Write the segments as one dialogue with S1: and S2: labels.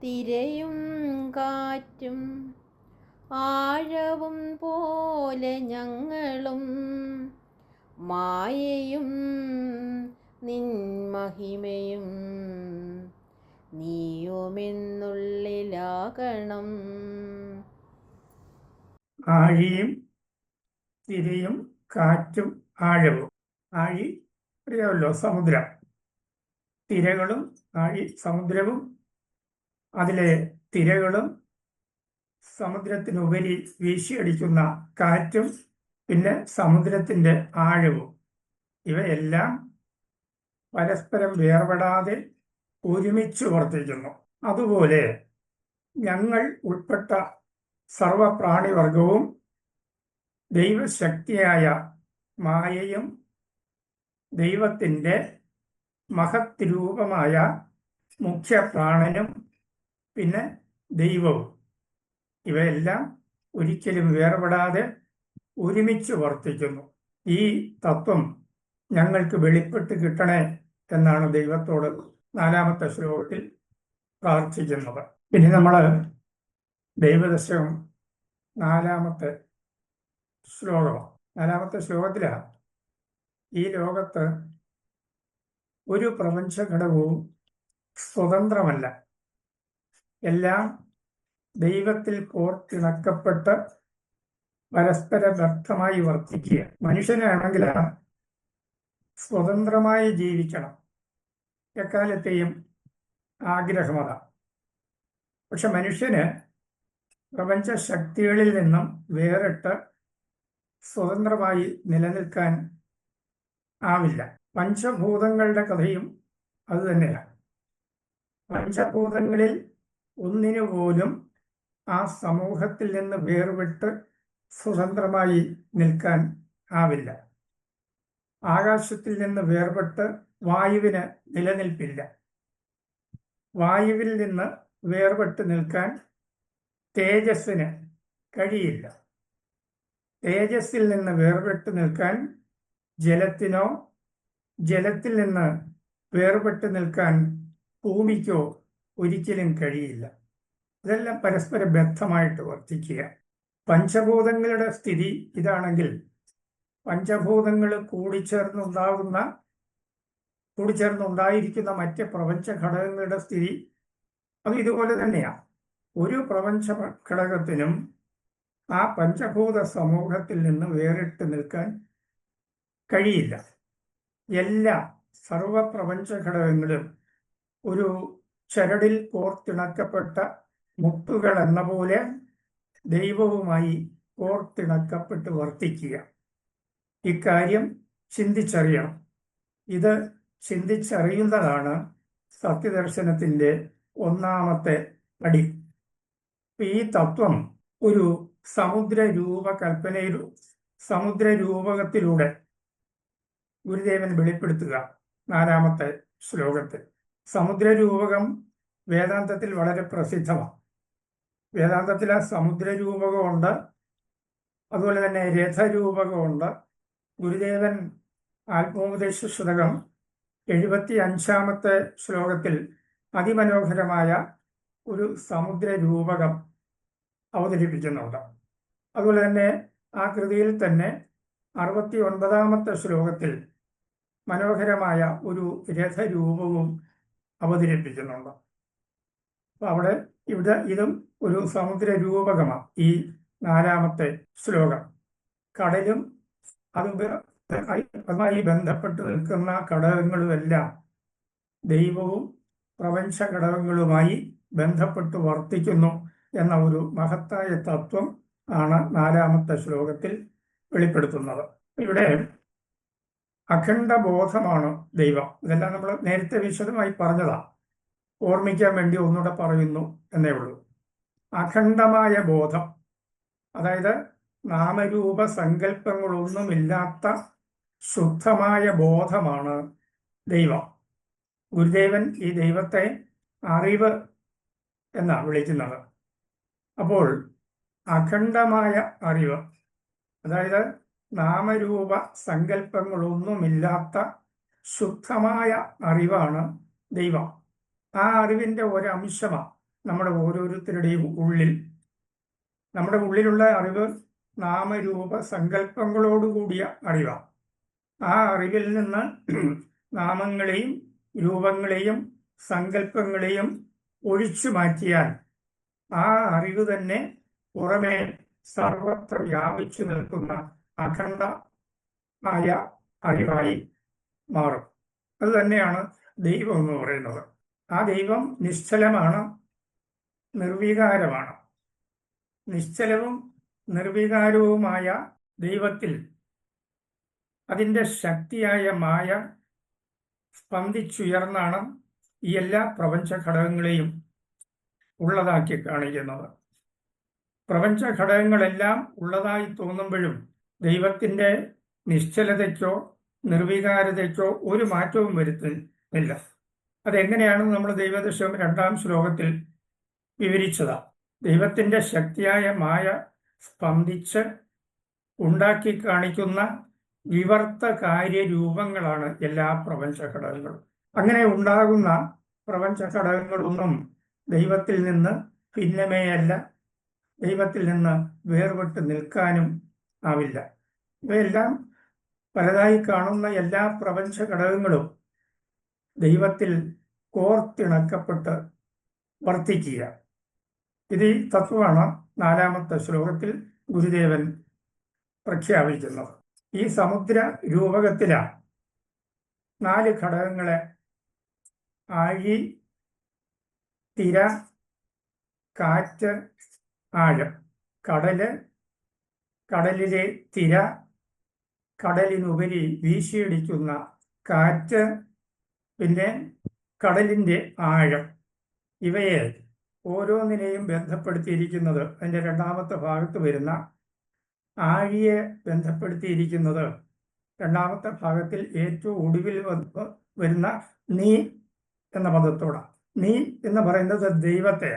S1: തിരയും കാറ്റും ആഴവും പോലെ ഞങ്ങളും മായയും നിൻ മഹിമയും നീയുമെന്നുള്ളിലാകണം.
S2: ആഴിയും തിരയും കാറ്റും ആഴവും. ആഴി അറിയാമല്ലോ, സമുദ്രം. തിരകളും സമുദ്രവും, അതിലെ തിരകളും സമുദ്രത്തിനുപരി വീശിയടിക്കുന്ന കാറ്റും പിന്നെ സമുദ്രത്തിന്റെ ആഴവും, ഇവയെല്ലാം പരസ്പരം വേർപെടാതെ ഒരുമിച്ച് വർത്തിക്കുന്നു. അതുപോലെ ഞങ്ങൾ ഉൾപ്പെട്ട സർവപ്രാണിവർഗവും ദൈവശക്തിയായ മായയും ദൈവത്തിൻ്റെ മഹത് രൂപമായ മുഖ്യപ്രാണനും പിന്നെ ദൈവവും, ഇവയെല്ലാം ഒരിക്കലും വേർപെടാതെ ഒരുമിച്ച് വർത്തിക്കുന്നു. ഈ തത്വം ഞങ്ങൾക്ക് വെളിപ്പെട്ട് കിട്ടണേ എന്നാണ് ദൈവത്തോട് 4-ാമത്തെ ശ്ലോകത്തിൽ പ്രാർത്ഥിക്കുന്നത്. പിന്നെ നമ്മൾ ദൈവദശകം 4-ാമത്തെ ശ്ലോകം, 4-ാമത്തെ ശ്ലോകത്തിലാണ് ഈ ലോകത്ത് ഒരു പ്രപഞ്ചഘടകവും സ്വതന്ത്രമല്ല, എല്ലാം ദൈവത്തിൽ കോർത്തിണക്കപ്പെട്ട് പരസ്പര ബദ്ധമായി വർത്തിക്കുക. മനുഷ്യനാണെങ്കിൽ സ്വതന്ത്രമായി ജീവിക്കണം, എക്കാലത്തെയും ആഗ്രഹമത. പക്ഷെ മനുഷ്യന് പ്രപഞ്ച ശക്തികളിൽ നിന്നും വേറിട്ട് സ്വതന്ത്രമായി നിലനിൽക്കാൻ ആവില്ല. പഞ്ചഭൂതങ്ങളുടെ കഥയും അതുതന്നെയാണ്. പഞ്ചഭൂതങ്ങളിൽ ഒന്നിനു പോലും ആ സമൂഹത്തിൽ നിന്ന് വേർവിട്ട് സ്വതന്ത്രമായി നിൽക്കാൻ ആവില്ല. ആകാശത്തിൽ നിന്ന് വേർപെട്ട് വായുവിന് നിലനിൽപ്പില്ല. വായുവിൽ നിന്ന് വേർപെട്ട് നിൽക്കാൻ തേജസ്സിന് കഴിയില്ല. തേജസ്സിൽ നിന്ന് വേർപെട്ട് നിൽക്കാൻ ജലത്തിനോ, ജലത്തിൽ നിന്ന് വേർപെട്ട് നിൽക്കാൻ ഭൂമിക്കോ ഒരിക്കലും കഴിയില്ല. ഇതെല്ലാം പരസ്പര ബദ്ധമായിട്ട് വർത്തിക്കുക. പഞ്ചഭൂതങ്ങളുടെ സ്ഥിതി ഇതാണെങ്കിൽ പഞ്ചഭൂതങ്ങൾ കൂടിച്ചേർന്നുണ്ടായിരിക്കുന്ന മറ്റ് പ്രപഞ്ച ഘടകങ്ങളുടെ സ്ഥിതി അത് ഇതുപോലെ തന്നെയാണ്. ഒരു പ്രപഞ്ച ഘടകത്തിനും ആ പഞ്ചഭൂത സമൂഹത്തിൽ നിന്ന് വേറിട്ട് നിൽക്കാൻ കഴിയില്ല. എല്ലാ സർവപ്രപഞ്ച ഘടകങ്ങളും ഒരു ചരടിൽ കോർത്തിണക്കപ്പെട്ട മുത്തുകൾ എന്ന പോലെ ദൈവവുമായി കോർത്തിണക്കപ്പെട്ട് വർത്തിക്കുക. ഇക്കാര്യം ചിന്തിച്ചറിയണം. ഇത് ചിന്തിച്ചറിയുന്നതാണ് സത്യദർശനത്തിൻ്റെ 1-ാമത്തെ പടി. ഈ തത്വം ഒരു സമുദ്രരൂപകത്തിലൂടെ ഗുരുദേവൻ വെളിപ്പെടുത്തുക 4-ാമത്തെ ശ്ലോകത്തിൽ. സമുദ്രരൂപകം വേദാന്തത്തിൽ വളരെ പ്രസിദ്ധമാണ്. വേദാന്തത്തിൽ ആ സമുദ്രരൂപകമുണ്ട്, അതുപോലെ തന്നെ രഥരൂപകമുണ്ട്. ഗുരുദേവൻ ആത്മോപദേശ ശതകം 75-ാമത്തെ ശ്ലോകത്തിൽ അതിമനോഹരമായ ഒരു സമുദ്രരൂപകം അവതരിപ്പിക്കുന്നുണ്ട്. അതുപോലെ തന്നെ ആ കൃതിയിൽ തന്നെ 69-ാമത്തെ ശ്ലോകത്തിൽ മനോഹരമായ ഒരു രഥരൂപവും അവതരിപ്പിക്കുന്നുണ്ട്. അപ്പോൾ ഇതും ഒരു സമുദ്രരൂപകമാണ്. ഈ 4-ാമത്തെ ശ്ലോകം കടലും അതുമായി ബന്ധപ്പെട്ട് നിൽക്കുന്ന ഘടകങ്ങളുമെല്ലാം ദൈവവും പ്രപഞ്ച ഘടകങ്ങളുമായി ബന്ധപ്പെട്ട് വർത്തിക്കുന്നു എന്ന ഒരു മഹത്തായ തത്വം ആണ് 4-ാമത്തെ ശ്ലോകത്തിൽ വെളിപ്പെടുത്തുന്നത്. ഇവിടെ അഖണ്ഡബോധമാണ് ദൈവം. ഇതെല്ലാം നമ്മൾ നേരത്തെ വിശദമായി പറഞ്ഞതാണ്, ഓർമ്മിക്കാൻ വേണ്ടി ഒന്നുകൂടെ പറയുന്നു എന്നേ ഉള്ളൂ. അഖണ്ഡമായ ബോധം, അതായത് നാമരൂപ സങ്കല്പങ്ങളൊന്നുമില്ലാത്ത ശുദ്ധമായ ബോധമാണ് ദൈവം. ഗുരുദേവൻ ഈ ദൈവത്തെ അറിവ് എന്നാണ് വിളിക്കുന്നത്. അപ്പോൾ അഖണ്ഡമായ അറിവ്, അതായത് നാമരൂപ സങ്കല്പങ്ങളൊന്നുമില്ലാത്ത ശുദ്ധമായ അറിവാണ് ദൈവം. ആ അറിവിൻ്റെ ഒരംശമാണ് നമ്മുടെ ഓരോരുത്തരുടെയും ഉള്ളിൽ, നമ്മുടെ ഉള്ളിലുള്ള അറിവ് നാമരൂപ സങ്കല്പങ്ങളോടുകൂടിയ അറിവാണ്. ആ അറിവിൽ നിന്ന് നാമങ്ങളെയും രൂപങ്ങളെയും സങ്കല്പങ്ങളെയും ഒഴിച്ചു മാറ്റിയാൽ ആ അറിവ് തന്നെ പുറമേ സർവത്ര വ്യാപിച്ചു നിൽക്കുന്ന അഖണ്ഡമായ അറിവായി മാറും. അത് തന്നെയാണ് ദൈവം എന്ന് പറയുന്നത്. ആ ദൈവം നിശ്ചലമാണ്, നിർവികാരമാണ്. നിശ്ചലവും നിർവികാരവുമായ ദൈവത്തിൽ അതിൻ്റെ ശക്തിയായ മായ സ്പന്ദിച്ചുയർന്നാണ് ഈ എല്ലാ പ്രപഞ്ച ഘടകങ്ങളെയും ഉള്ളതാക്കി കാണിക്കുന്നത്. പ്രപഞ്ച ഘടകങ്ങളെല്ലാം ഉള്ളതായി തോന്നുമ്പോഴും ദൈവത്തിൻ്റെ നിശ്ചലതയ്ക്കോ നിർവികാരതയ്ക്കോ ഒരു മാറ്റവും വരുത്തുന്നില്ല. അതെങ്ങനെയാണെന്ന് നമ്മൾ ദൈവദശകം 2-ാം ശ്ലോകത്തിൽ വിവരിച്ചതാണ്. ദൈവത്തിൻ്റെ ശക്തിയായ മായ സ്പന്ദിച്ച് ഉണ്ടാക്കി കാണിക്കുന്ന വിവർത്ത കാര്യരൂപങ്ങളാണ് എല്ലാ പ്രപഞ്ച ഘടകങ്ങളും. അങ്ങനെ ഉണ്ടാകുന്ന പ്രപഞ്ച ഘടകങ്ങളൊന്നും ദൈവത്തിൽ നിന്ന് ഭിന്നമേയല്ല, ദൈവത്തിൽ നിന്ന് വേർപെട്ട് നിൽക്കാനും ആവില്ല. ഇവയെല്ലാം പലതായി കാണുന്ന എല്ലാ പ്രപഞ്ച ഘടകങ്ങളും ദൈവത്തിൽ കോർത്തിണക്കപ്പെട്ട് വർത്തിക്കുക. ഇത് ഈ തത്വമാണ് 4-ാമത്തെ ശ്ലോകത്തിൽ ഗുരുദേവൻ പ്രഖ്യാപിക്കുന്നത്. ഈ സമുദ്ര രൂപകത്തിലാണ് 4 ഘടകങ്ങളെ ആഴി, തിര, കാറ്റ്, ആഴം. കടല്, കടലിലെ തിര, കടലിനുപരി വീശിയടിക്കുന്ന കാറ്റ്, പിന്നെ കടലിൻ്റെ ആഴം. ഇവയെ ഓരോന്നിനെയും ബന്ധപ്പെടുത്തിയിരിക്കുന്നത് അതിൻ്റെ 2-ാമത്തെ ഭാഗത്ത് വരുന്ന ആഴിയെ ബന്ധപ്പെടുത്തിയിരിക്കുന്നത് 2-ാമത്തെ ഭാഗത്തിൽ ഏറ്റവും ഒടുവിൽ വരുന്ന നീ എന്ന പദത്തോടാണ്. നീ എന്ന് പറയുന്നത് ദൈവത്തെ,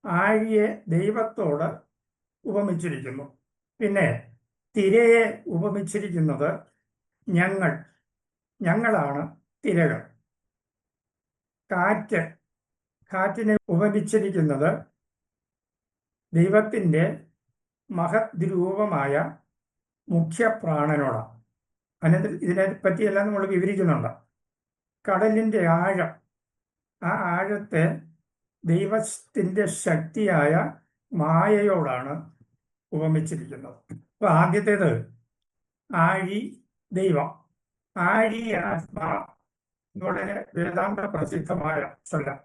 S2: ആഴിയെ ദൈവത്തോട് ഉപമിച്ചിരിക്കുന്നു. പിന്നെ തിരയെ ഉപമിച്ചിരിക്കുന്നത് ഞങ്ങളാണ് തിരകൾ. കാറ്റിനെ ഉപമിച്ചിരിക്കുന്നത് ദൈവത്തിൻ്റെ മഹത് രൂപമായ മുഖ്യപ്രാണനോടാണ്. ഇതിനെ പറ്റിയെല്ലാം നമ്മൾ വിവരിക്കുന്നുണ്ട്. കടലിൻ്റെ ആഴം, ആ ആഴത്തെ ദൈവത്തിൻ്റെ ശക്തിയായ മായയോടാണ് ഉപമിച്ചിരിക്കുന്നത്. അപ്പൊ ആദ്യത്തേത് ആഴി ദൈവം, ആഴി ആത്മാ. വളരെ വേദാന്ത പ്രസിദ്ധമായ ചൊല്ലാം.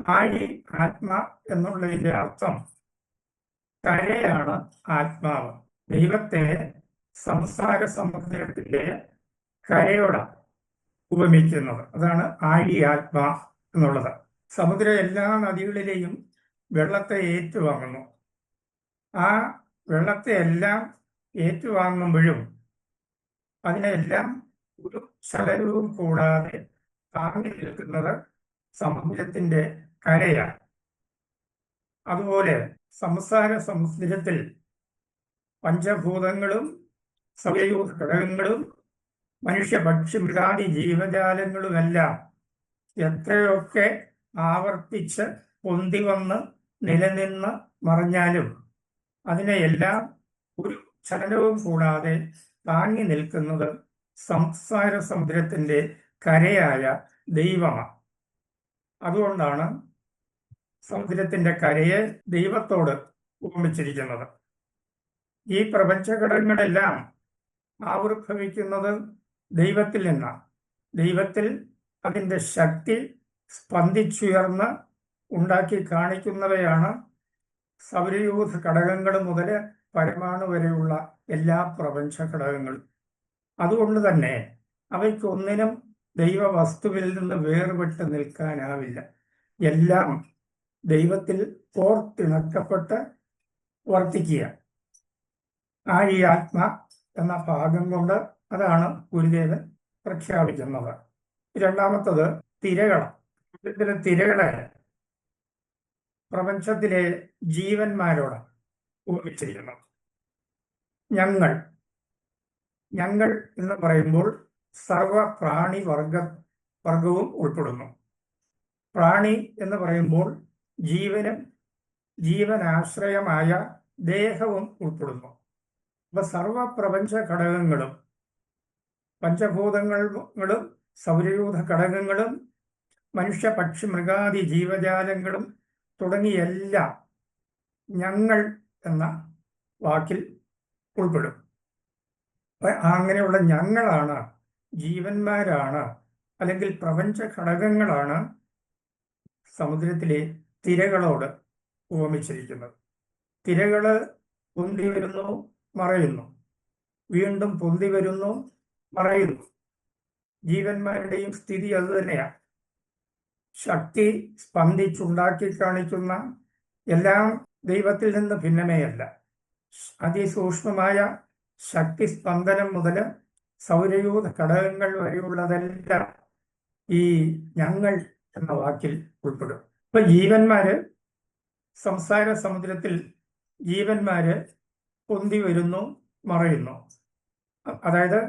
S2: ആഴി ആത്മ എന്നുള്ളതിൻ്റെ അർത്ഥം കരയാണ് ആത്മാവ്. ദൈവത്തെ സംസാര സമുദ്രത്തിലെ കരയോടാണ് ഉപമിക്കുന്നത്. അതാണ് ആഴി ആത്മ എന്നുള്ളത്. സമുദ്ര എല്ലാ നദികളിലെയും വെള്ളത്തെ ഏറ്റുവാങ്ങുന്നു. ആ വെള്ളത്തെ എല്ലാം ഏറ്റുവാങ്ങുമ്പോഴും അതിനെല്ലാം ഒരു ചലനവും കൂടാതെ താങ്ങി നിൽക്കുന്നത് സമുദ്രത്തിൻ്റെ കരയാണ്. അതുപോലെ സംസാര സമുദ്രത്തിൽ പഞ്ചഭൂതങ്ങളും സവയവ ഘടകങ്ങളും മനുഷ്യ പക്ഷി മൃഗാദി ജീവജാലങ്ങളുമെല്ലാം എത്രയൊക്കെ ആവർത്തിച്ച് പൊന്തി വന്ന് നിലനിന്ന് മറിഞ്ഞാലും അതിനെയെല്ലാം ഒരു ചലനവും കൂടാതെ താങ്ങി നിൽക്കുന്നത് സംസാര സമുദ്രത്തിൻ്റെ കരയായ ദൈവമാണ്. അതുകൊണ്ടാണ് സമുദ്രത്തിൻ്റെ കരയെ ദൈവത്തോട് ഉപമിച്ചിരിക്കുന്നത്. ഈ പ്രപഞ്ചഘടകങ്ങളെല്ലാം ആവിർഭവിക്കുന്നത് ദൈവത്തിൽ നിന്നാണ്. ദൈവത്തിൽ അതിൻ്റെ ശക്തി സ്പന്ദിച്ചുയർന്ന് ഉണ്ടാക്കി കാണിക്കുന്നവയാണ് സൗരയൂഥ ഘടകങ്ങൾ മുതൽ പരമാണു വരെയുള്ള എല്ലാ പ്രപഞ്ച ഘടകങ്ങളും. അതുകൊണ്ട് തന്നെ അവയ്ക്കൊന്നിനും ദൈവവസ്തുവിൽ നിന്ന് വേർപെട്ട് നിൽക്കാനാവില്ല. എല്ലാം ദൈവത്തിൽ കോർത്തിണക്കപ്പെട്ട് വർത്തിക്കുക. ഈ ആത്മ എന്ന ഭാഗം കൊണ്ട് അതാണ് ഗുരുദേവൻ പ്രഖ്യാപിക്കുന്നത്. രണ്ടാമത്തത് തിരകളാണ്. ഇതിലെ തിരകളെ പ്രപഞ്ചത്തിലെ ജീവന്മാരോട് ഉപമിച്ചിരിക്കുന്നത്. ഞങ്ങൾ എന്ന് പറയുമ്പോൾ സർവ പ്രാണി വർഗവും ഉൾപ്പെടുന്നു. പ്രാണി എന്ന് പറയുമ്പോൾ ജീവനും ജീവനാശ്രയമായ ദേഹവും ഉൾപ്പെടുന്നു. അപ്പൊ സർവപ്രപഞ്ച ഘടകങ്ങളും പഞ്ചഭൂതങ്ങളും സൗരയൂഥ ഘടകങ്ങളും മനുഷ്യ പക്ഷി മൃഗാദി ജീവജാലങ്ങളും തുടങ്ങിയെല്ലാം ഞങ്ങൾ എന്ന വാക്കിൽ ഉൾപ്പെടും. അങ്ങനെയുള്ള ഞങ്ങളാണ്, ജീവന്മാരാണ്, അല്ലെങ്കിൽ പ്രപഞ്ച ഘടകങ്ങളാണ് സമുദ്രത്തിലെ തിരകളോട് ഉപമിച്ചിരിക്കുന്നത്. തിരകള് പൊന്തി വരുന്നു, മറയുന്നു, വീണ്ടും പൊന്തി വരുന്നു, മറയുന്നു. ജീവന്മാരുടെയും സ്ഥിതി അത് തന്നെയാണ്. ശക്തി സ്പന്ദിച്ചുണ്ടാക്കി കാണിക്കുന്ന എല്ലാം ദൈവത്തിൽ നിന്ന് ഭിന്നമേയല്ല. അതിസൂക്ഷ്മമായ ശക്തി സ്പന്ദനം മുതൽ സൗരയൂഥ ഘടകങ്ങൾ വരെയുള്ളതെല്ലാം ഈ ഞങ്ങൾ എന്ന വാക്കിൽ ഉൾപ്പെടും. ഇപ്പൊ ജീവന്മാര്, സംസാര സമുദ്രത്തിൽ ജീവന്മാര് പൊന്തി വരുന്നു, മറയുന്നു. അതായത്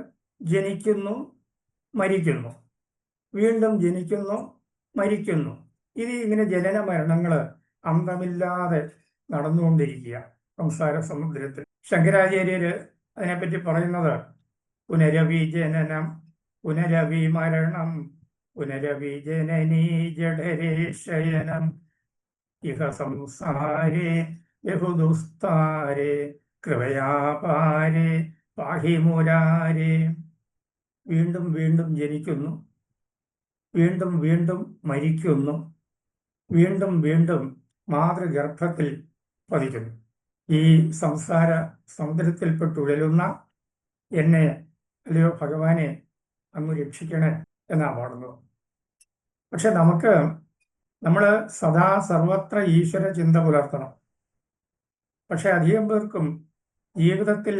S2: ജനിക്കുന്നു, മരിക്കുന്നു, വീണ്ടും ജനിക്കുന്നു, മരിക്കുന്നു. ഇത് ഇങ്ങനെ ജനന മരണങ്ങള് അന്തമില്ലാതെ നടന്നുകൊണ്ടിരിക്കുക സംസാര സമുദ്രത്തിൽ. ശങ്കരാചാര്യര് അതിനെപ്പറ്റി പറയുന്നത് പുനരവി ജനനം, പുനരവി മരണം, പുനരവി ജനനീ ജഠരേ ശയനം, ഇഹ സംസാരേ ബഹുദുസ്താരേ കൃപയാപാരേ പാഹി മുരാരേ. വീണ്ടും വീണ്ടും ജനിക്കുന്നു, വീണ്ടും വീണ്ടും മരിക്കുന്നു, വീണ്ടും വീണ്ടും മാതൃഗർഭത്തിൽ പതിക്കുന്നു. ഈ സംസാര സമുദ്രത്തിൽപ്പെട്ടുഴലുന്ന എന്നെ, അല്ലയോ ഭഗവാനെ, അങ്ങ് രക്ഷിക്കണേ എന്നാ പാടുന്നത്. പക്ഷെ നമ്മൾ സദാ സർവത്ര ഈശ്വര ചിന്ത പുലർത്തണം. പക്ഷെ അധികം പേർക്കും ജീവിതത്തിൽ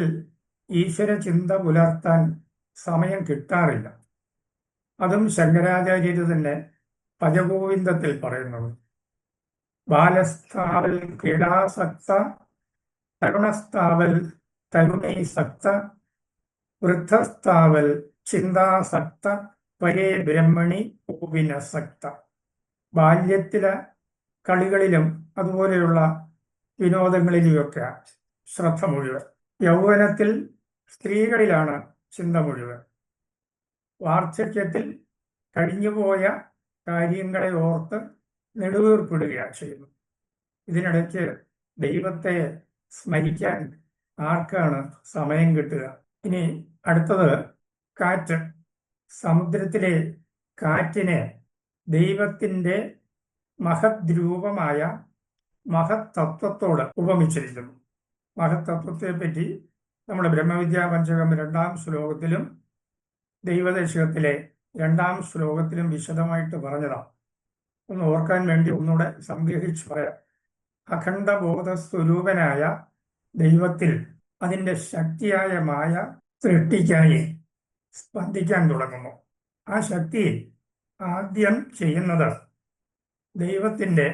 S2: ഈശ്വര ചിന്ത പുലർത്താൻ സമയം കിട്ടാറില്ല. അതും ശങ്കരാചാര്യര് തന്നെ ഭജഗോവിന്ദത്തിൽ പറയുന്നത്. ബാലസ്ഥാവൽ ക്രീഡാസക്ത, തരുണസ്ഥാവൽ തരുണീസക്ത, വൃദ്ധസ്ഥാവൽ ചിന്താസക്ത, പരേ ബ്രഹ്മണി പൂവിനസക്ത. ബാല്യത്തിലെ കളികളിലും അതുപോലെയുള്ള വിനോദങ്ങളിലുമൊക്കെ ശ്രദ്ധ മുഴുവൻ. യൗവനത്തിൽ സ്ത്രീകളിലാണ് ചിന്ത മുഴുവൻ. വാർദ്ധക്യത്തിൽ കഴിഞ്ഞുപോയ കാര്യങ്ങളെ ഓർത്ത് നെടുവീർപ്പിടുകയാണ് ചെയ്യുന്നത്. ഇതിനിടയ്ക്ക് ദൈവത്തെ സ്മരിക്കാൻ ആർക്കാണ് സമയം കിട്ടുക? ഇനി അടുത്തത് കാറ്റ്. സമുദ്രത്തിലെ കാറ്റിനെ ദൈവത്തിൻ്റെ മഹത് രൂപമായ മഹത്തത്വത്തോട് ഉപമിച്ചിരിക്കുന്നു. മഹത്തത്വത്തെ പറ്റി നമ്മുടെ ബ്രഹ്മവിദ്യാ പഞ്ചകം 2-ാം ശ്ലോകത്തിലും ദൈവദശകത്തിലെ 2-ാം ശ്ലോകത്തിലും വിശദമായിട്ട് പറഞ്ഞതാണ്. ഒന്ന് ഓർക്കാൻ വേണ്ടി ഒന്നുകൂടെ സംഗ്രഹിച്ച് പറയാം. അഖണ്ഡബോധസ്വരൂപനായ ദൈവത്തിൽ അതിൻ്റെ ശക്തിയായ മായ സൃഷ്ടിക്കായി സ്പന്ദിക്കാൻ തുടങ്ങുന്നു. ആ ശക്തി ആദ്യം ചെയ്യുന്നത് ദൈവത്തിൻ്റെ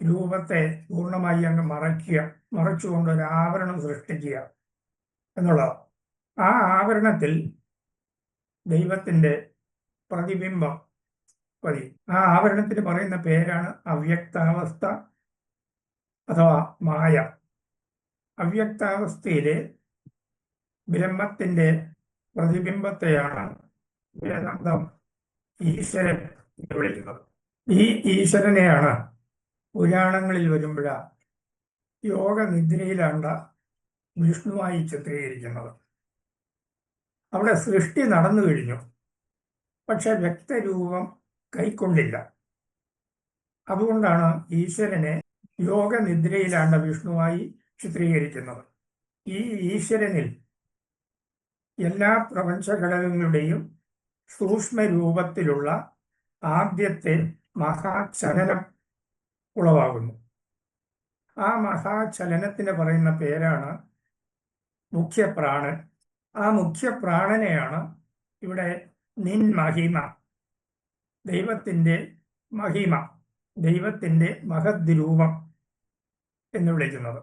S2: രൂപത്തെ പൂർണ്ണമായി അങ്ങ് മറച്ചുകൊണ്ട് ഒരു ആവരണം സൃഷ്ടിക്കുക എന്നുള്ളത്. ആ ആവരണത്തിൽ ദൈവത്തിൻ്റെ പ്രതിബിംബം പതി. ആ ആവരണത്തിന് പറയുന്ന പേരാണ് അവ്യക്താവസ്ഥ അഥവാ മായ. അവ്യക്താവസ്ഥയിലെ ബ്രഹ്മത്തിൻ്റെ പ്രതിബിംബത്തെയാണ് വേദാന്തം ഈശ്വരൻ എന്ന് വിളിക്കുന്നത്. ഈ ഈശ്വരനെയാണ് പുരാണങ്ങളിൽ വരുമ്പോഴ യോഗനിദ്രയിലാണ്ട വിഷ്ണുവായി ചിത്രീകരിക്കുന്നത്. അവിടെ സൃഷ്ടി നടന്നു കഴിഞ്ഞു, പക്ഷെ വ്യക്തരൂപം കൈക്കൊണ്ടില്ല. അതുകൊണ്ടാണ് ഈശ്വരനെ യോഗനിദ്രയിലാണ്ട വിഷ്ണുവായി ചിത്രീകരിക്കുന്നത്. ഈ ഈശ്വരനിൽ എല്ലാ പ്രപഞ്ചഘടകങ്ങളുടെയും സൂക്ഷ്മരൂപത്തിലുള്ള ആദ്യത്തെ മഹാചലനം ഉളവാകുന്നു. ആ മഹാചലനത്തിന് പറയുന്ന പേരാണ് മുഖ്യപ്രാണൻ. ആ മുഖ്യപ്രാണനെയാണ് ഇവിടെ നിൻ മഹിമ, ദൈവത്തിൻ്റെ മഹിമ, ദൈവത്തിൻ്റെ മഹദ് രൂപം എന്ന് വിളിക്കുന്നത്.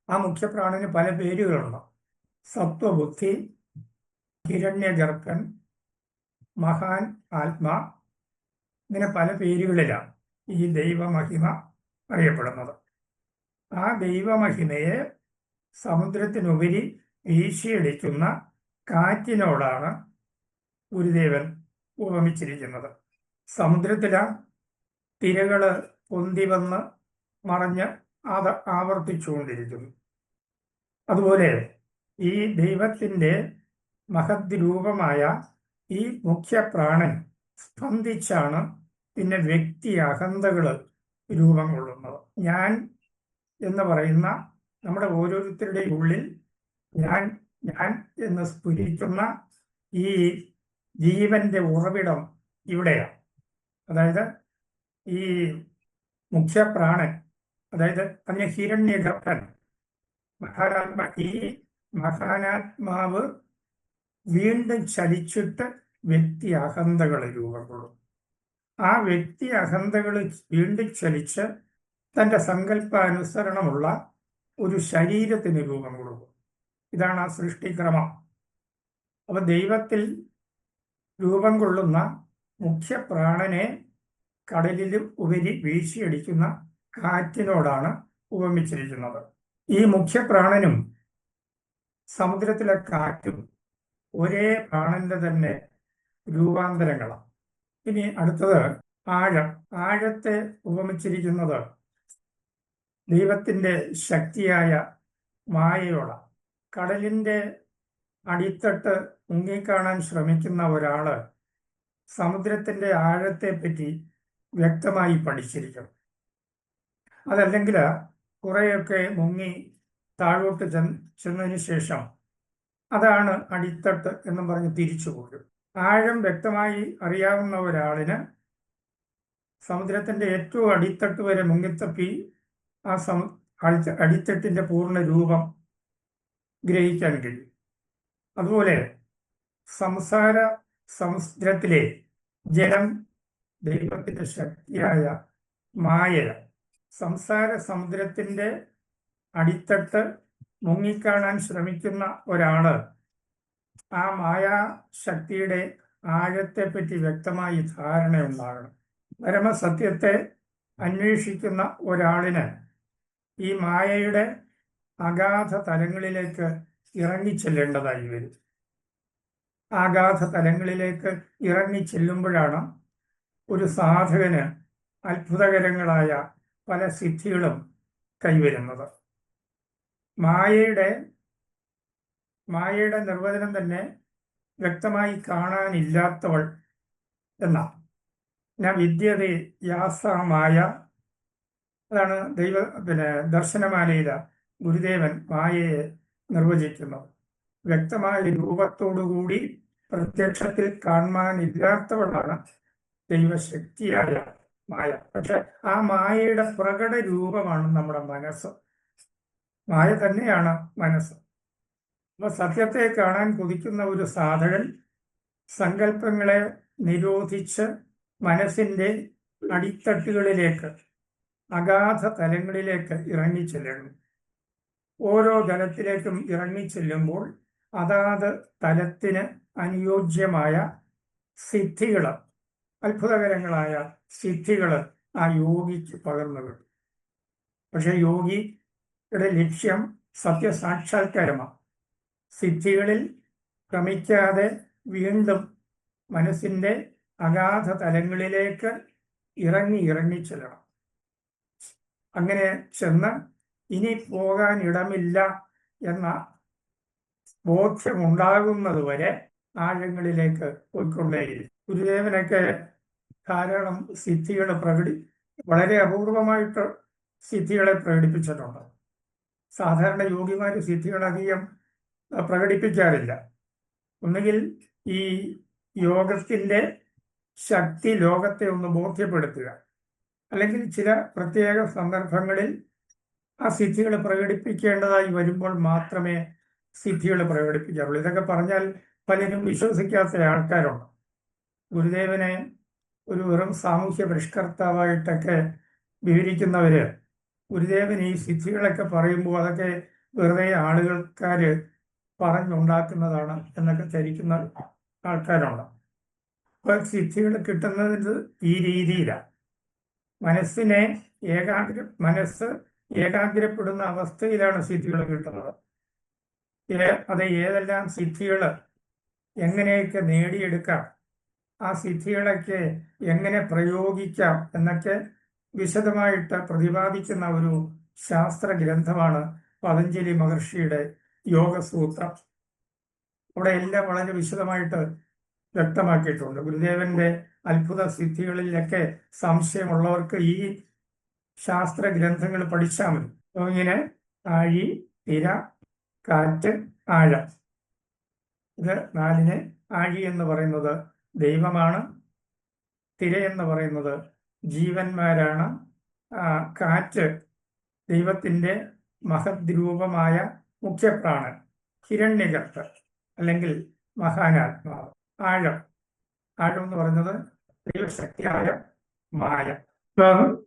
S2: ആ മുഖ്യപ്രാണന് പല പേരുകളുണ്ട്. സത്വബുദ്ധി, ഹിരണ്യഗർഭൻ, മഹാൻ ആത്മാ, ഇങ്ങനെ പല പേരുകളിലാണ്. ഈ ദൈവമഹിമ അറിയപ്പെടുന്നത്. ആ ദൈവമഹിമയെ സമുദ്രത്തിനുപരി വീശിയടിക്കുന്ന കാറ്റിനോടാണ് ഗുരുദേവൻ ഉപമിച്ചിരിക്കുന്നത്. സമുദ്രത്തിലെ തിരകൾ പൊന്തി വന്ന് മറഞ്ഞ് ആവർത്തിച്ചുകൊണ്ടിരിക്കുന്നു. അതുപോലെ ഈ ദൈവത്തിൻ്റെ മഹദ് രൂപമായ ഈ മുഖ്യപ്രാണൻ സ്പന്ദിച്ചാണ് പിന്നെ വ്യക്തി അഹന്തകൾ രൂപം കൊള്ളുന്നത്. ഞാൻ എന്ന് പറയുന്ന നമ്മുടെ ഓരോരുത്തരുടെയും ഉള്ളിൽ ഞാൻ ഞാൻ എന്ന് സ്ഫുരിക്കുന്ന ഈ ജീവന്റെ ഉറവിടം ഇവിടെയാണ്. അതായത് ഈ മുഖ്യപ്രാണൻ, അതായത് അതിനെ ഹിരണ്യഗർഭൻ, ഈ മഹാനാത്മാവ് വീണ്ടും ചലിച്ചിട്ട് വ്യക്തി അഹന്തകൾ രൂപം കൊള്ളും. ആ വ്യക്തി അഹന്തകൾ വീണ്ടും ചലിച്ച് തൻ്റെ സങ്കല്പാനുസരണമുള്ള ഒരു ശരീരത്തിന് രൂപം കൊടുക്കും. ഇതാണ് ആ സൃഷ്ടിക്രമം. അപ്പൊ ദൈവത്തിൽ രൂപം കൊള്ളുന്ന മുഖ്യപ്രാണനെ കടലിലും ഉപരി വീശിയടിക്കുന്ന കാറ്റിനോടാണ് ഉപമിച്ചിരിക്കുന്നത്. ഈ മുഖ്യപ്രാണനും സമുദ്രത്തിലെ കാറ്റും ഒരേ പ്രാണന്റെ തന്നെ രൂപാന്തരങ്ങളാണ്. ഇനി അടുത്തത് ആഴം. ആഴത്തെ ഉപമിച്ചിരിക്കുന്നത് ദൈവത്തിൻ്റെ ശക്തിയായ മായയോടാണ്. കടലിൻ്റെ അടിത്തട്ട് മുങ്ങിക്കാണാൻ ശ്രമിക്കുന്ന ഒരാള് സമുദ്രത്തിൻ്റെ ആഴത്തെപ്പറ്റി വ്യക്തമായി പഠിച്ചിരിക്കണം. അതല്ലെങ്കിൽ കുറേയൊക്കെ മുങ്ങി താഴോട്ട് ചെന്നതിന് ശേഷം അതാണ് അടിത്തട്ട് എന്നും പറഞ്ഞ് തിരിച്ചു പോരും. ആഴം വ്യക്തമായി അറിയാവുന്ന ഒരാളിന് സമുദ്രത്തിൻ്റെ ഏറ്റവും അടിത്തട്ട് വരെ മുങ്ങിത്തപ്പി ആ അടിത്തട്ടിൻ്റെ പൂർണ്ണ രൂപം ഗ്രഹിക്കാൻ കഴിയും. അതുപോലെ സമുദ്രത്തിലെ ജലം ദൈവത്തിൻ്റെ ശക്തിയായ മായ. സമുദ്രത്തിൻ്റെ അടിത്തട്ട് മുങ്ങിക്കാണാൻ ശ്രമിക്കുന്ന ഒരാള് ആ മായാശക്തിയുടെ ആഴത്തെപ്പറ്റി വ്യക്തമായി ധാരണയുണ്ടാകണം. പരമസത്യത്തെ അന്വേഷിക്കുന്ന ഒരാളിന് ഈ മായയുടെ അഗാധ തലങ്ങളിലേക്ക് ഇറങ്ങിച്ചെല്ലേണ്ടതായി വരും. അഗാധ തലങ്ങളിലേക്ക് ഇറങ്ങിച്ചെല്ലുമ്പോഴാണ് ഒരു സാധകന് അത്ഭുതകരങ്ങളായ പല സിദ്ധികളും കൈവരുന്നത്. മായയുടെ നിർവചനം തന്നെ വ്യക്തമായി കാണാനില്ലാത്തവൾ എന്നാണ്. ഞാൻ വിദ്യതേ യാസ മായ, അതാണ് ദർശനമാലയില ഗുരുദേവൻ മായയെ നിർവചിക്കുന്നത്. വ്യക്തമായ രൂപത്തോടുകൂടി പ്രത്യക്ഷത്തിൽ കാണാനില്ലാത്തവളാണ് ദൈവശക്തിയായ മായ. പക്ഷെ ആ മായയുടെ പ്രകട രൂപമാണ് നമ്മുടെ മനസ്സ്. മായ തന്നെയാണ് മനസ്സ്. അപ്പൊ സത്യത്തെ കാണാൻ കൊതിക്കുന്ന ഒരു സാധകൻ സങ്കല്പങ്ങളെ നിരോധിച്ച് മനസ്സിൻ്റെ അടിത്തട്ടുകളിലേക്ക്, അഗാധ തലങ്ങളിലേക്ക് ഇറങ്ങിച്ചെല്ലണം. ഓരോ തലത്തിലേക്കും ഇറങ്ങിച്ചെല്ലുമ്പോൾ അതാത് തലത്തിന് അനുയോജ്യമായ സിദ്ധികൾ, അത്ഭുതകരങ്ങളായ സിദ്ധികൾ ആ യോഗിക്ക് പകർന്നു കിട്ടും. പക്ഷെ യോഗിയുടെ ലക്ഷ്യം സത്യസാക്ഷാത്കാരമാണ്. സിദ്ധികളിൽ ക്രമിക്കാതെ വീണ്ടും മനസ്സിൻ്റെ അഗാധ തലങ്ങളിലേക്ക് ഇറങ്ങിച്ചെല്ലണം. അങ്ങനെ ചെന്ന് ഇനി പോകാനിടമില്ല എന്ന ബോധ്യമുണ്ടാകുന്നത് വരെ ആഴങ്ങളിലേക്ക് പോയിക്കൊണ്ടേയിരിക്കും. ഗുരുദേവനൊക്കെ ധാരാളം സിദ്ധികൾ വളരെ അപൂർവമായിട്ട് സിദ്ധികളെ പ്രകടിപ്പിച്ചിട്ടുണ്ട്. സാധാരണ യോഗിമാർ സിദ്ധികളധികം പ്രകടിപ്പിക്കാറില്ല. ഒന്നുകിൽ ഈ യോഗത്തിൻ്റെ ശക്തി ലോകത്തെ ഒന്ന് ബോധ്യപ്പെടുത്തുക, അല്ലെങ്കിൽ ചില പ്രത്യേക സന്ദർഭങ്ങളിൽ ആ സിദ്ധികൾ പ്രകടിപ്പിക്കേണ്ടതായി വരുമ്പോൾ മാത്രമേ സിദ്ധികൾ പ്രകടിപ്പിക്കാറുള്ളൂ. ഇതൊക്കെ പറഞ്ഞാൽ പലരും വിശ്വസിക്കാത്ത ആൾക്കാരുണ്ട്. ഗുരുദേവനെ ഒരു വെറും സാമൂഹ്യ പരിഷ്കർത്താവായിട്ടൊക്കെ വിവരിക്കുന്നവര് ഗുരുദേവൻ ഈ സിദ്ധികളൊക്കെ പറയുമ്പോൾ അതൊക്കെ വെറുതെ ആളുകൾക്കാർ പറഞ്ഞുണ്ടാക്കുന്നതാണ് എന്നൊക്കെ ധരിക്കുന്ന ആൾക്കാരുണ്ട്. അപ്പൊ സിദ്ധികൾ കിട്ടുന്നത് ഈ രീതിയിലാണ്. മനസ്സ് ഏകാഗ്രപ്പെടുന്ന അവസ്ഥയിലാണ് സിദ്ധികൾ കിട്ടുന്നത്. അത് ഏതെല്ലാം സിദ്ധികൾ എങ്ങനെയൊക്കെ നേടിയെടുക്കാം, ആ സിദ്ധികളൊക്കെ എങ്ങനെ പ്രയോഗിക്കാം എന്നൊക്കെ വിശദമായിട്ട് പ്രതിപാദിക്കുന്ന ഒരു ശാസ്ത്ര ഗ്രന്ഥമാണ് പതഞ്ജലി മഹർഷിയുടെ യോഗസൂത്രം. അവിടെ എല്ലാം വളരെ വിശദമായിട്ട് വ്യക്തമാക്കിയിട്ടുണ്ട്. ഗുരുദേവന്റെ അത്ഭുത സിദ്ധികളിലൊക്കെ സംശയമുള്ളവർക്ക് ഈ ശാസ്ത്ര ഗ്രന്ഥങ്ങൾ പഠിച്ചാൽ മതി. ഇങ്ങനെ ആഴി, തിര, കാറ്റ്, ആഴം, ഇത് നാലിനെ. ആഴി എന്ന് പറയുന്നത് ദൈവമാണ്, തിര എന്ന് പറയുന്നത് ജീവന്മാരാണ്, കാറ്റ് ദൈവത്തിന്റെ മഹദ് രൂപമായ മുഖ്യപ്രാണൻ, ഹിരണ്യഗർഭൻ അല്ലെങ്കിൽ മഹാനാത്മാവ്. ആഴം എന്ന് പറയുന്നത് ദൈവശക്തിയായ മായ.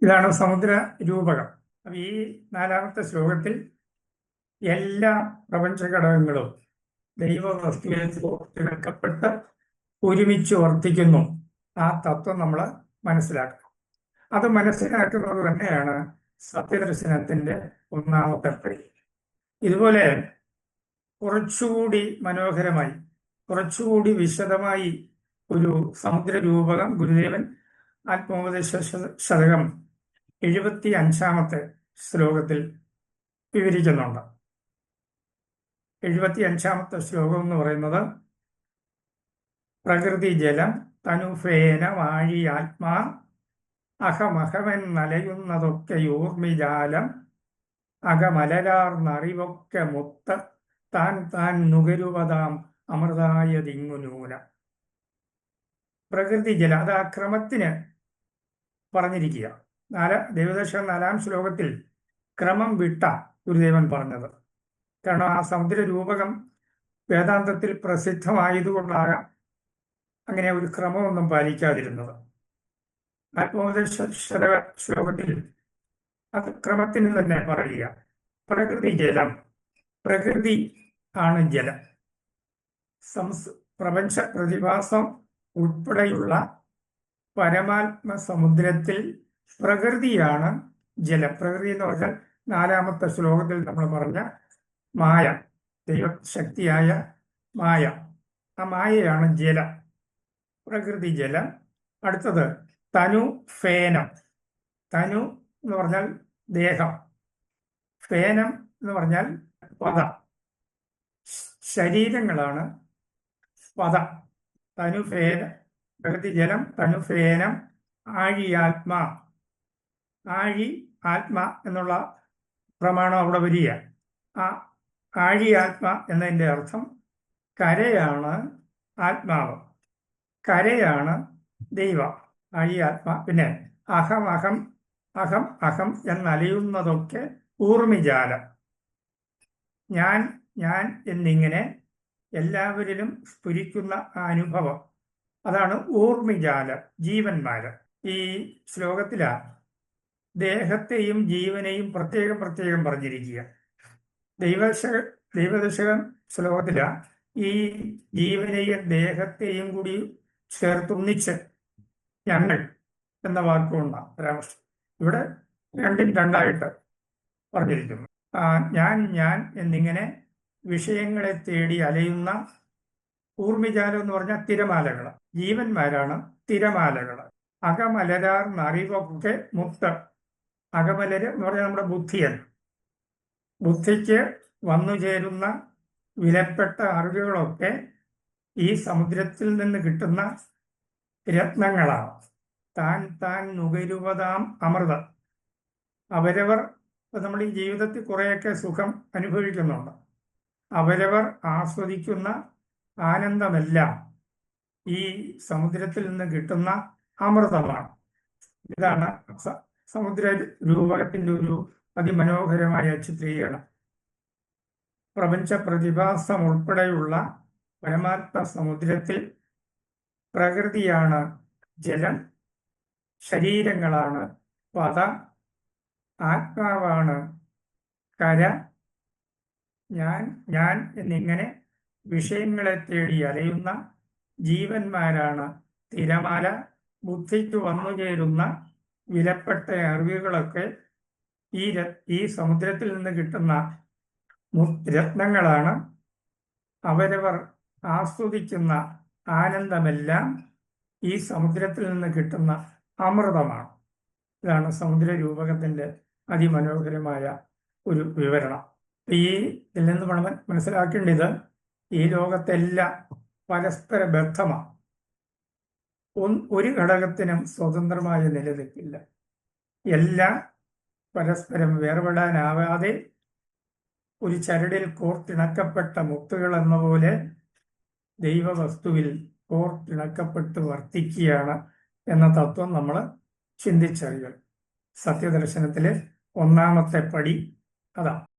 S2: ഇതാണ് സമുദ്ര രൂപകം. അപ്പൊ ഈ 4-ാമത്തെ ശ്ലോകത്തിൽ എല്ലാ പ്രപഞ്ചഘടകങ്ങളും ദൈവവസ്തുവിൽ ചേർക്കപ്പെട്ട് ഒരുമിച്ച് വർത്തിക്കുന്നു. ആ തത്വം നമ്മൾ മനസ്സിലാക്കണം. അത് മനസ്സിലാക്കുന്നത് തന്നെയാണ് സത്യദർശനത്തിന്റെ 1-ാമത്തെ പടി. ഇതുപോലെ കുറച്ചുകൂടി മനോഹരമായി, കുറച്ചുകൂടി വിശദമായി ഒരു സമുദ്ര രൂപകം ഗുരുദേവൻ ആത്മോപദേശ ശതകം 75-ാമത്തെ ശ്ലോകത്തിൽ വിവരിക്കുന്നുണ്ട്. 75-ാമത്തെ ശ്ലോകം എന്ന് പറയുന്നത് പ്രകൃതി ജലം തനുഫേന വാഴി ആത്മാ അഹമഹമെന്നലയുന്നതൊക്കെ ഊർമിജാലം അകമലരാർന്നറിവൊക്കെ മുത്ത താൻ താൻ നുകരുവതാം അമൃതായതിങ്ങുനൂന. പ്രകൃതി ജലം, അത് ആ ക്രമത്തിന് പറഞ്ഞിരിക്കുക. ദൈവദശകം 4-ാം ശ്ലോകത്തിൽ ക്രമം വിട്ട ഗുരുദേവൻ പറഞ്ഞത്. കാരണം ആ സമുദ്ര രൂപകം വേദാന്തത്തിൽ പ്രസിദ്ധമായതുകൊണ്ടാകാം അങ്ങനെ ഒരു ക്രമമൊന്നും പാലിക്കാതിരുന്നത്. ആത്മോപദേശ ശ്ലോകത്തിൽ അത് ക്രമത്തിന് തന്നെ പറയുക. പ്രകൃതി ജലം, പ്രകൃതി ആണ് ജലം. പ്രപഞ്ച പ്രതിഭാസം ഉൾപ്പെടെയുള്ള പരമാത്മ സമുദ്രത്തിൽ പ്രകൃതിയാണ് ജലം. പ്രകൃതി എന്ന് പറഞ്ഞാൽ 4-ാമത്തെ ശ്ലോകത്തിൽ നമ്മൾ പറഞ്ഞ മായ, ദൈവശക്തിയായ മായ. ആ മായയാണ് ജലം, പ്രകൃതി ജലം. അടുത്തത് തനു ഫേനം. തനു എന്ന് പറഞ്ഞാൽ ദേഹം, ഫേനം എന്ന് പറഞ്ഞാൽ പദ. ശരീരങ്ങളാണ് പദ. തനുഫേന, പ്രകൃതി ജലം, തനുഫേനം, ആഴിയാത്മാ. ആഴി ആത്മ എന്നുള്ള പ്രമാണം അവിടെ വരിക. ആ ആഴിയാത്മ എന്നതിൻ്റെ അർത്ഥം കരയാണ് ആത്മാവ്, കരയാണ് ദൈവം. ആഴിയാത്മ. പിന്നെ അഹം അഹം അഹം അഹം എന്നലയുന്നതൊക്കെ ഊർമിജാലം. ഞാൻ ഞാൻ എന്നിങ്ങനെ എല്ലാവരിലും സ്ഫുരിക്കുന്ന ആ അനുഭവം, അതാണ് ഊർമിജാലം, ജീവന്മാര്. ഈ ശ്ലോകത്തിലാണ് ദേഹത്തെയും ജീവനെയും പ്രത്യേകം പ്രത്യേകം പറഞ്ഞിരിക്കുക. ദൈവദശകം ശ്ലോകത്തിലാണ് ഈ ജീവനെയും ദേഹത്തെയും കൂടി ചേർത്തൊന്നിച്ച് ഞങ്ങൾ എന്ന വാക്കുകൊണ്ടാണ് പരാമർശം. ഇവിടെ രണ്ടും രണ്ടായിട്ട് പറഞ്ഞിരിക്കുന്നു. ഞാൻ എന്നിങ്ങനെ വിഷയങ്ങളെ തേടി അലയുന്ന ഊർമിജാലം എന്ന് പറഞ്ഞാൽ തിരമാലകൾ, ജീവന്മാരാണ് തിരമാലകൾ. അകമലരാർന്നറിവൊക്കെ മുക്ത. അകമലര് എന്ന് പറഞ്ഞാൽ നമ്മുടെ ബുദ്ധിയാണ്. ബുദ്ധിക്ക് വന്നു ചേരുന്ന വിലപ്പെട്ട അറിവുകളൊക്കെ ഈ സമുദ്രത്തിൽ നിന്ന് കിട്ടുന്ന രത്നങ്ങളാണ്. താൻ താൻ നുകരുവതാം അമൃതം. അവരവർ, നമ്മൾ ഈ ജീവിതത്തിൽ കുറേയൊക്കെ സുഖം അനുഭവിക്കുന്നുണ്ട്. അവരവർ ആസ്വദിക്കുന്ന ആനന്ദമെല്ലാം ഈ സമുദ്രത്തിൽ നിന്ന് കിട്ടുന്ന അമൃതമാണ്. ഇതാണ് സമുദ്ര രൂപകത്തിന്റെ ഒരു അതിമനോഹരമായ ചിത്രീകരണം. പ്രപഞ്ച പ്രതിഭാസം ഉൾപ്പെടെയുള്ള പരമാത്മ സമുദ്രത്തിൽ പ്രകൃതിയാണ് ജലം, ശരീരങ്ങളാണ് പദ, ആത്മാവാണ് കര, ഞാൻ എന്നിങ്ങനെ വിഷയങ്ങളെ തേടി അലയുന്ന ജീവന്മാരാണ് തിരമാല, ബുദ്ധിക്ക് വന്നു ചേരുന്ന വിലപ്പെട്ട അറിവുകളൊക്കെ ഈ സമുദ്രത്തിൽ നിന്ന് കിട്ടുന്ന രത്നങ്ങളാണ്. അവരവർ ആസ്വദിക്കുന്ന ആനന്ദമെല്ലാം ഈ സമുദ്രത്തിൽ നിന്ന് കിട്ടുന്ന അമൃതമാണ്. ഇതാണ് സമുദ്ര രൂപകത്തിന്റെ അതിമനോഹരമായ ഒരു വിവരണം. ഇതിൽ നിന്ന് മനസ്സിലാക്കേണ്ടത് ഈ ലോകത്തെല്ലാം പരസ്പര ബദ്ധമാണ്. ഒരു ഘടകത്തിനും സ്വതന്ത്രമായി നിലനിൽക്കില്ല. എല്ലാം പരസ്പരം വേർപെടാനാവാതെ ഒരു ചരടിൽ കോർത്തിണക്കപ്പെട്ട മുത്തുകൾ എന്ന പോലെ ദൈവവസ്തുവിൽ കോർത്തിണക്കപ്പെട്ട് വർത്തിക്കുകയാണ് എന്ന തത്വം നമ്മൾ ചിന്തിച്ചറിയൽ. സത്യദർശനത്തിലെ ഒന്നാമത്തെ പടി അതാണ്.